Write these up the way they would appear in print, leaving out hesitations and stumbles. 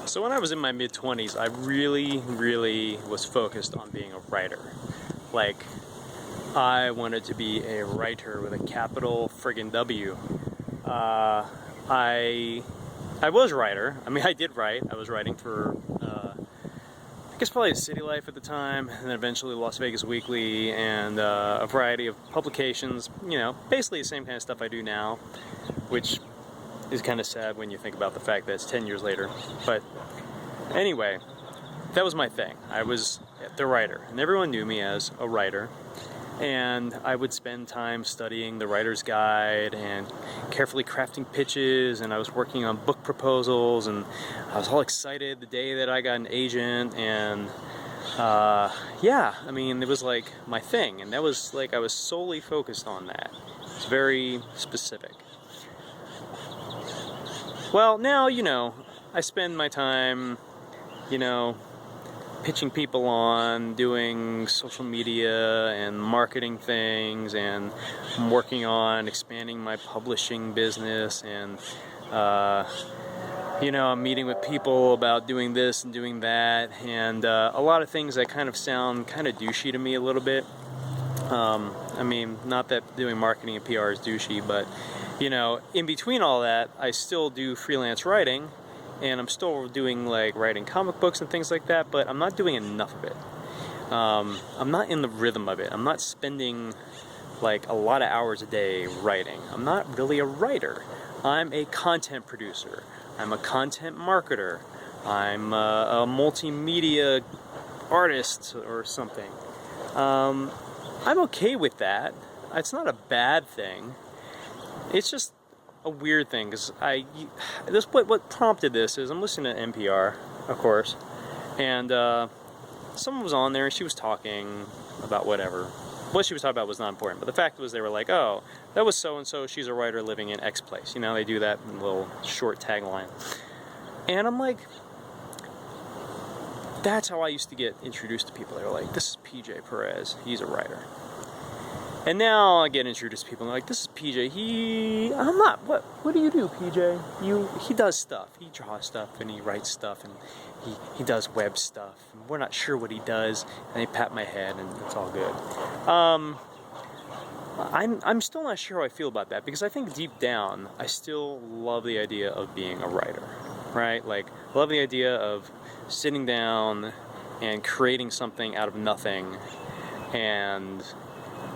So when I was in my mid-20s, I really was focused on being a writer. Like, I wanted to be a writer with a capital friggin' W. I was a writer. I mean, I did write. I was writing for, I guess probably City Life at the time, and then eventually Las Vegas Weekly, and a variety of publications. You know, basically the same kind of stuff I do now, which is kind of sad when you think about the fact that it's 10 years later. But anyway, that was my thing. I was the writer, and everyone knew me as a writer. And I would spend time studying the writer's guide and carefully crafting pitches, and I was working on book proposals, and I was all excited the day that I got an agent, and yeah, I mean, it was like my thing, and that was like, I was solely focused on that. It's very specific. Well, now, you know, I spend my time, you know, pitching people on, doing social media and marketing things, and I'm working on expanding my publishing business, and you know, I'm meeting with people about doing this and doing that, and a lot of things that kind of sound kind of douchey to me a little bit. I mean, not that doing marketing and PR is douchey, but you know, in between all that, I still do freelance writing, and I'm still doing like writing comic books and things like that, but I'm not doing enough of it. I'm not in the rhythm of it. I'm not spending like a lot of hours a day writing. I'm not really a writer. I'm a content producer. I'm a content marketer. I'm a multimedia artist or something. I'm okay with that. It's not a bad thing. It's just a weird thing, because what prompted this is I'm listening to NPR, of course, and someone was on there and she was talking about whatever. What she was talking about was not important, but the fact was they were like, oh, that was so-and-so, she's a writer living in X place. You know, they do that in a little short tagline. And I'm like, that's how I used to get introduced to people. They were like, this is Pj Perez, he's a writer. And now I get introduced to people and they're like, this is PJ, I'm not, what do you do, PJ? He does stuff, he draws stuff, and he writes stuff, and he does web stuff, and we're not sure what he does, and they pat my head, and it's all good. I'm still not sure how I feel about that, because I think deep down, I still love the idea of being a writer, right? Like, I love the idea of sitting down and creating something out of nothing, and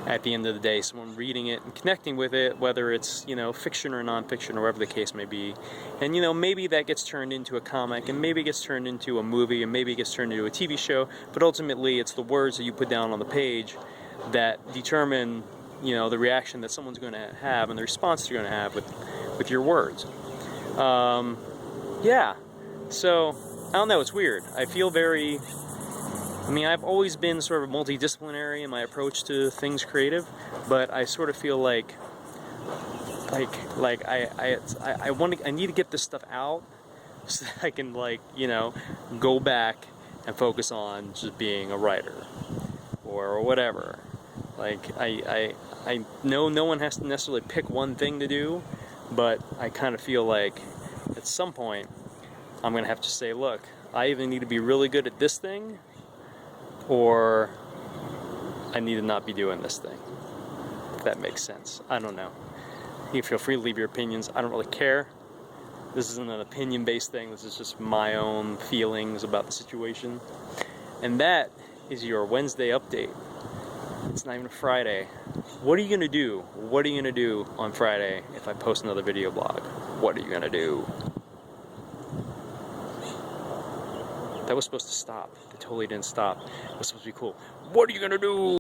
at the end of the day, someone reading it and connecting with it, whether it's, you know, fiction or nonfiction or whatever the case may be. And, you know, maybe that gets turned into a comic, and maybe it gets turned into a movie, and maybe it gets turned into a TV show, but ultimately it's the words that you put down on the page that determine, you know, the reaction that someone's going to have and the response you're going to have with your words. Yeah, so, I don't know, it's weird. I feel very... I mean, I've always been sort of multidisciplinary in my approach to things creative, but I sort of feel like I need to get this stuff out so that I can, like, you know, go back and focus on just being a writer or whatever. Like, I know no one has to necessarily pick one thing to do, but I kind of feel like at some point I'm going to have to say, look, I either need to be really good at this thing, or I need to not be doing this thing. If that makes sense. I don't know. You feel free to leave your opinions. I don't really care. This isn't an opinion-based thing. This is just my own feelings about the situation. And that is your Wednesday update. It's not even a Friday. What are you going to do? What are you going to do on Friday if I post another video blog? What are you going to do? That was supposed to stop. It totally didn't stop. It was supposed to be cool. What are you gonna do?